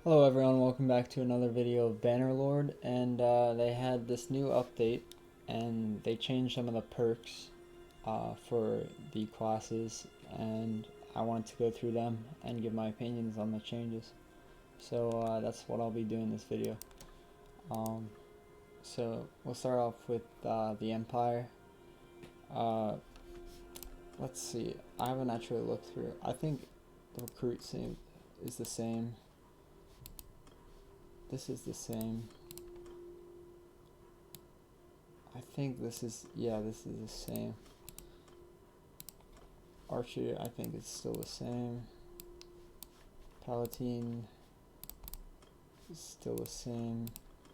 Hello everyone, welcome back to another video of Bannerlord, and they had this new update and they changed some of the perks for the classes, and I wanted to go through them and give my opinions on the changes. So that's what I'll be doing this video. So we'll start off with the Empire. Let's see, I haven't actually looked through. I think the recruit is the same. This is the same. I think this is, yeah, this is the same. Archer, I think it's still the same. Palatine is still the same.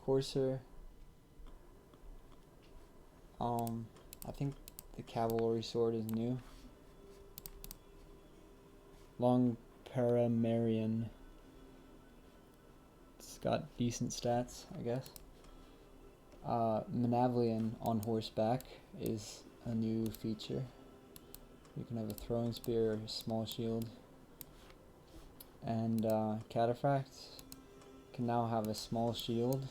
Courser, I think the cavalry sword is new. Long Paramarian, it's got decent stats, I guess. Manavlian on horseback is a new feature. You can have a throwing spear or a small shield. And Cataphracts can now have a small shield,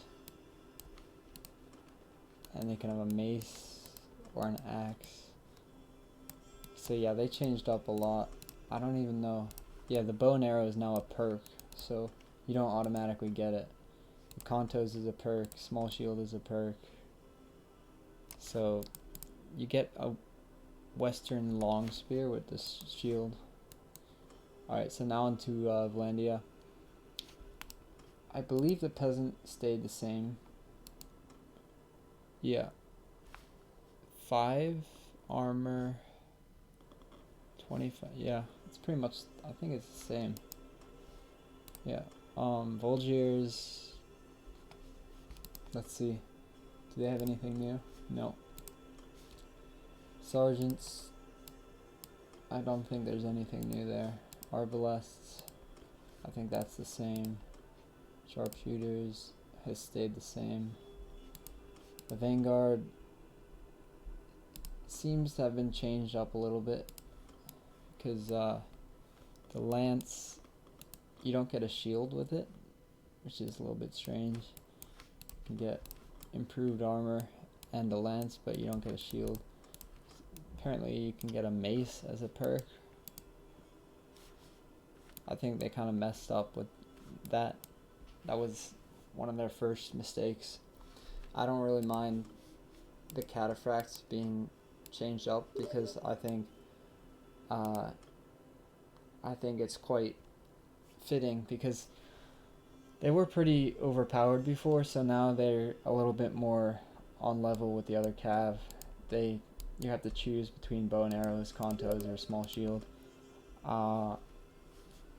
and they can have a mace or an axe. So yeah, they changed up a lot. I don't even know. Yeah, the bow and arrow is now a perk, so you don't automatically get it. The Contos is a perk, small shield is a perk. So you get a western long spear with this shield. Alright, so now into Vlandia. I believe the peasant stayed the same. Yeah. 5 armor, 25. Yeah, it's pretty much, I think it's the same. Yeah. Volgiers. Let's see. Do they have anything new? No. Sergeants. I don't think there's anything new there. Arbalests. I think that's the same. Sharpshooters has stayed the same. The Vanguard seems to have been changed up a little bit, because the Lance, you don't get a shield with it, which is a little bit strange. You can get improved armor and a lance, but you don't get a shield. Apparently you can get a mace as a perk. I think they kind of messed up with that. That was one of their first mistakes. I don't really mind the Cataphracts being changed up, because I think it's quite fitting, because they were pretty overpowered before, so now they're a little bit more on level with the other cav. You have to choose between bow and arrows, contos, or small shield.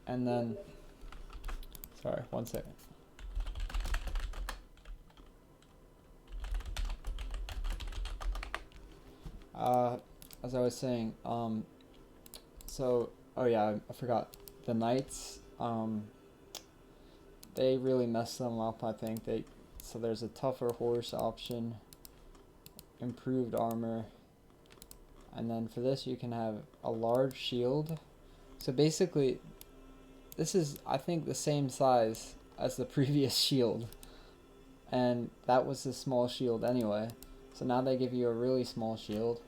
And then, sorry, 1 second. As I was saying, so, oh yeah, I forgot. The knights, they really messed them up, I think. So there's a tougher horse option, improved armor, and then for this you can have a large shield. So basically, this is, I think, the same size as the previous shield, and that was a small shield anyway. So now they give you a really small shield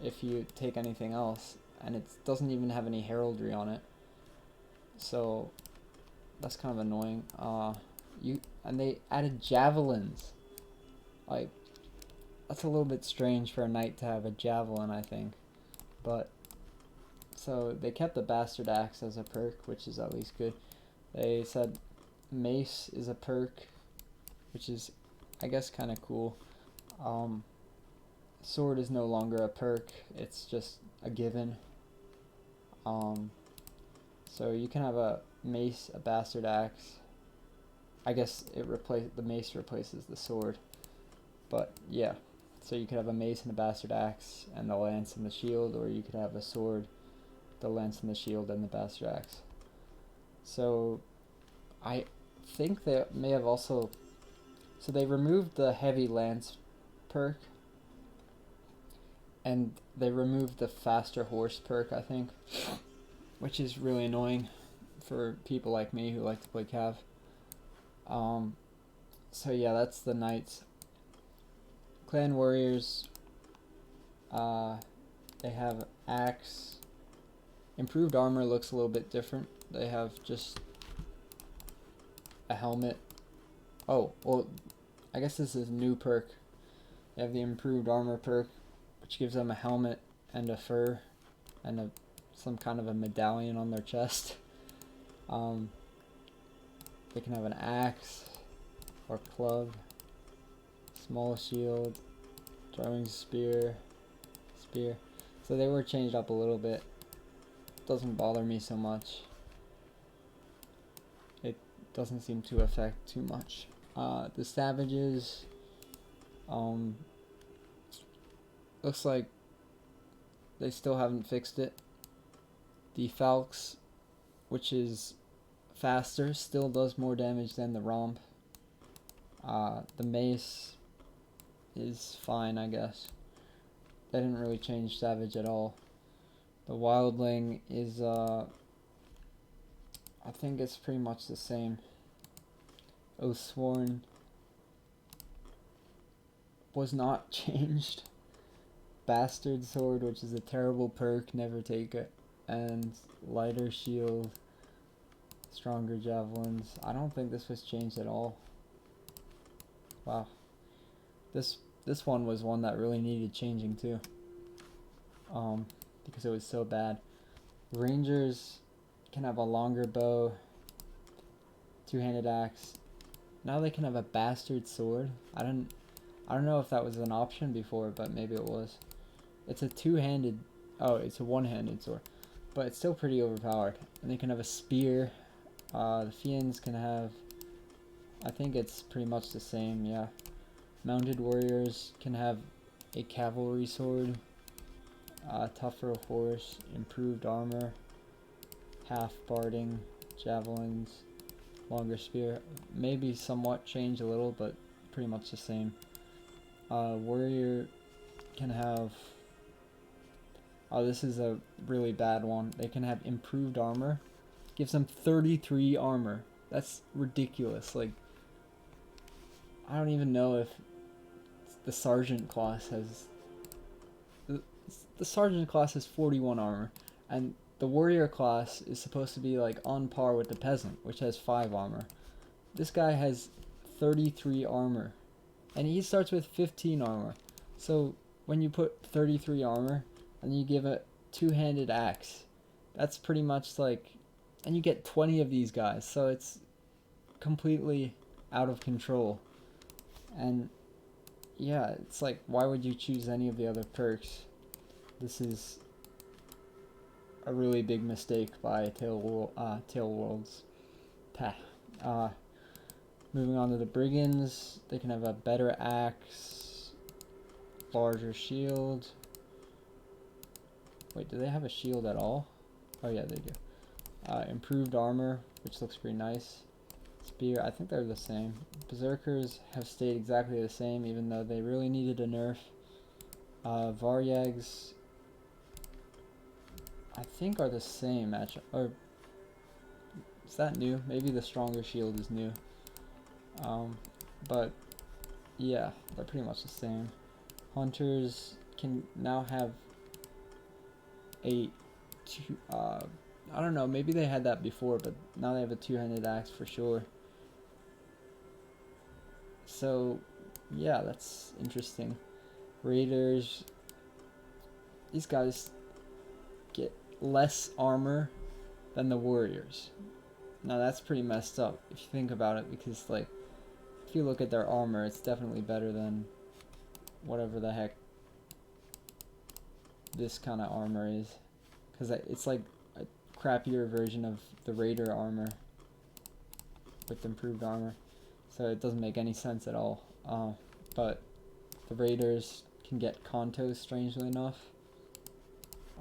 if you take anything else, and it doesn't even have any heraldry on it. So that's kind of annoying. And they added javelins. Like, that's a little bit strange for a knight to have a javelin, I think. But so they kept the bastard axe as a perk, which is at least good. They said mace is a perk, which is, I guess, kind of cool. Sword is no longer a perk, it's just a given. So you can have a mace, a bastard axe. I guess the mace replaces the sword. But yeah, so you could have a mace and a bastard axe and the lance and the shield, or you could have a sword, the lance and the shield, and the bastard axe. So I think they may have also, so they removed the heavy lance perk, and they removed the faster horse perk, I think, which is really annoying for people like me who like to play cav. So yeah, that's the knights. Clan warriors, they have axe. Improved armor looks a little bit different. They have just a helmet. Oh, well, I guess this is a new perk. They have the improved armor perk, which gives them a helmet and a fur and some kind of a medallion on their chest. They can have an axe or club, small shield, throwing spear. So they were changed up a little bit. Doesn't bother me so much. It doesn't seem to affect too much. The savages, looks like they still haven't fixed it. The falx, which is faster, still does more damage than the romp. The mace is fine, I guess. They didn't really change savage at all. The wildling is, I think it's pretty much the same. Oathsworn was not changed. Bastard sword, which is a terrible perk, never take it. And lighter shield, stronger javelins. I don't think this was changed at all. Wow. This one was one that really needed changing too. Because it was so bad. Rangers can have a longer bow, two-handed axe. Now they can have a bastard sword. I don't know if that was an option before, but maybe it was. It's a two-handed, oh, it's a one-handed sword, but it's still pretty overpowered. And they can have a spear. The Fiends can have, I think it's pretty much the same, yeah. Mounted warriors can have a cavalry sword, tougher horse, improved armor, half barding, javelins, longer spear. Maybe somewhat changed a little, but pretty much the same. Warrior can have, oh, this is a really bad one. They can have improved armor. Gives them 33 armor. That's ridiculous. Like, I don't even know if the sergeant class has, the sergeant class has 41 armor, and the warrior class is supposed to be like on par with the peasant, which has 5 armor. This guy has 33 armor, and he starts with 15 armor. So when you put 33 armor and you give a two-handed axe, that's pretty much like, and you get 20 of these guys, so it's completely out of control. And yeah, it's like, why would you choose any of the other perks? This is a really big mistake by Tailworlds. Moving on to the brigands, they can have a better axe, larger shield. Wait, do they have a shield at all? Oh yeah, they do. Improved armor, which looks pretty nice. Spear, I think they're the same. Berserkers have stayed exactly the same, even though they really needed a nerf. Varyags, I think, are the same matchup. Or is that new? Maybe the stronger shield is new. But yeah, they're pretty much the same. Hunters can now have a I don't know, maybe they had that before, but now they have a two-handed axe for sure. So yeah, that's interesting. Raiders, these guys get less armor than the warriors. Now that's pretty messed up if you think about it, because like, if you look at their armor, it's definitely better than whatever the heck this kind of armor is, because it's like a crappier version of the raider armor with improved armor, so it doesn't make any sense at all. But the raiders can get contos, strangely enough.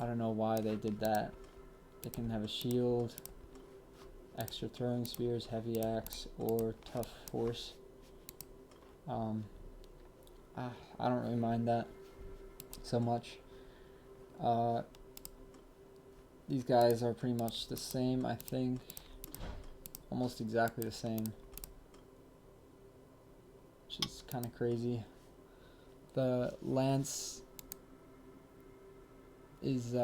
I don't know why they did that. They can have a shield, extra throwing spears, heavy axe, or tough horse. I don't really mind that so much. These guys are pretty much the same, I think. Almost exactly the same. which is kind of crazy. The lance is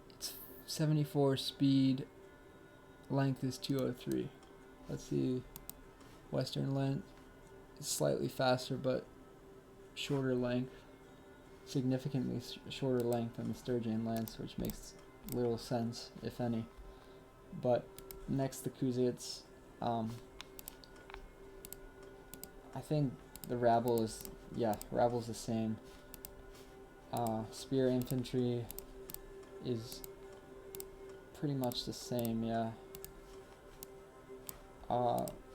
it's 74 speed, length is 203. Let's see, Western length is slightly faster but shorter length, significantly shorter length than the Stygian lance, which makes little sense, if any. But next, the Kuzits. I think the rabble is, rabble's the same. Spear infantry is pretty much the same, yeah.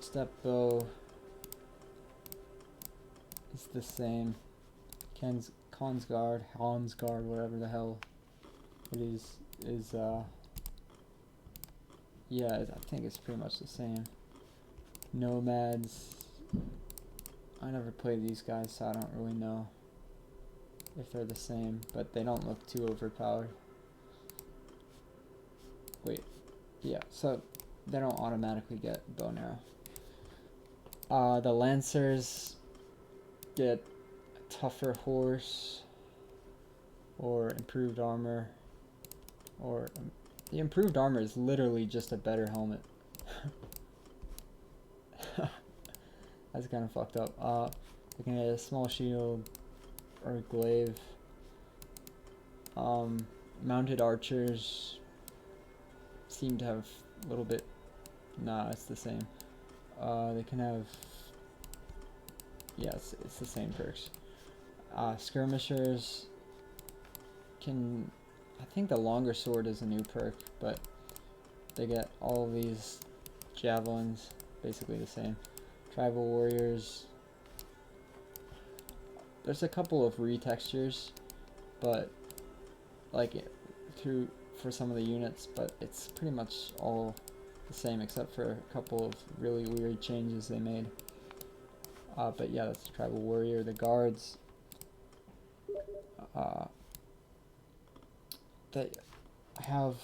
Step bow is the same. Hansguard, whatever the hell it is yeah, I think it's pretty much the same. Nomads, I never played these guys, so I don't really know if they're the same, but they don't look too overpowered. Wait, yeah, so they don't automatically get bow and arrow. The Lancers get a tougher horse, or improved armor, or the improved armor is literally just a better helmet. That's kind of fucked up. They can get a small shield or a glaive. Mounted archers seem to have a little bit. Nah, it's the same. They can have. Yes, it's the same perks. Skirmishers can. I think the longer sword is a new perk, but they get all of these javelins, basically the same. Tribal warriors. There's a couple of retextures, but like for some of the units, but it's pretty much all the same except for a couple of really weird changes they made. But yeah, that's the tribal warrior. The guards. They have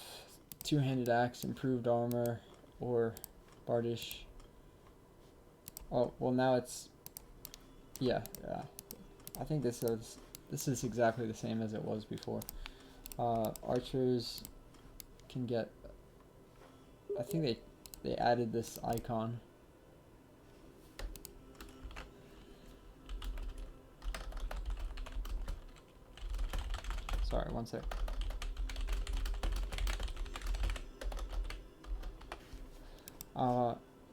two-handed axe, improved armor, or bardish. Oh well, now it's yeah. I think this is exactly the same as it was before. Archers can get. I think they added this icon. Sorry, one sec.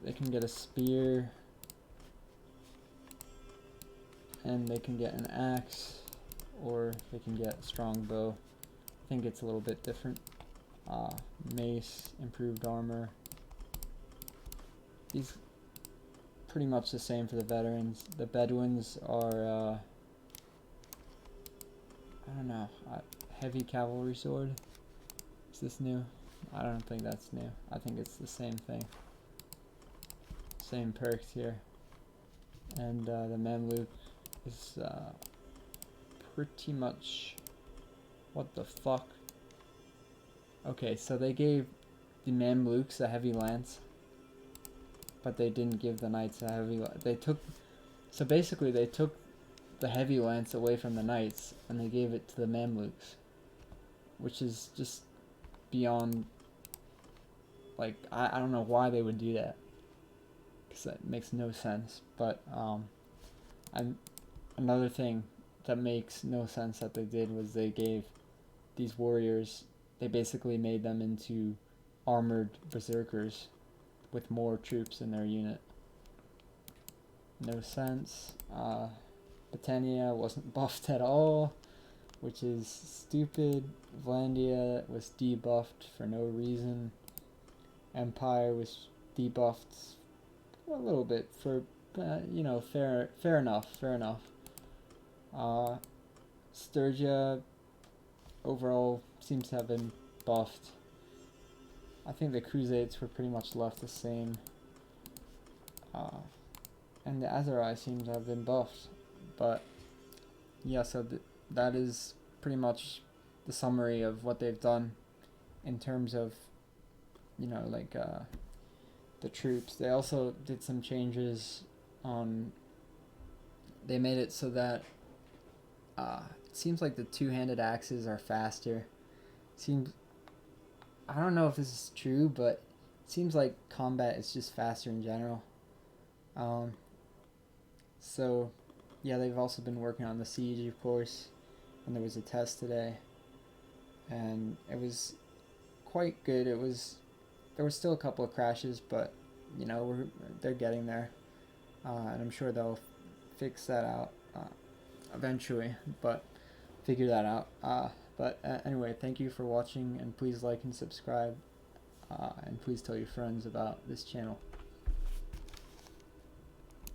They can get a spear, and they can get an axe, or they can get a strong bow. I think it's a little bit different. Mace, improved armor. These pretty much the same for the veterans. The Bedouins are I don't know, heavy cavalry sword. Is this new? I don't think that's new. I think it's the same thing. Same perks here. And the Mamluk is pretty much. What the fuck? Okay, so they gave the Mamluks a heavy lance, but they didn't give the knights a heavy. So basically they took the heavy lance away from the knights and they gave it to the Mamluks, which is just beyond. Like I don't know why they would do that, because that makes no sense. But another thing that makes no sense that they did was they gave these warriors. They basically made them into armored berserkers with more troops in their unit. No sense. Britannia wasn't buffed at all, which is stupid. Vlandia was debuffed for no reason. Empire was debuffed a little bit for, fair enough. Sturgia overall seems to have been buffed. I think the Crusades were pretty much left the same. And the Azerai seems to have been buffed. But yeah, so that is pretty much the summary of what they've done in terms of, the troops. They also did some changes they made it so that it seems like the two-handed axes are faster. I don't know if this is true, but it seems like combat is just faster in general. So yeah, they've also been working on the siege, of course, and there was a test today, and it was quite good. There were still a couple of crashes, but you know, they're getting there, and I'm sure they'll fix that out eventually, but figure that out. But anyway, thank you for watching, and please like and subscribe, and please tell your friends about this channel.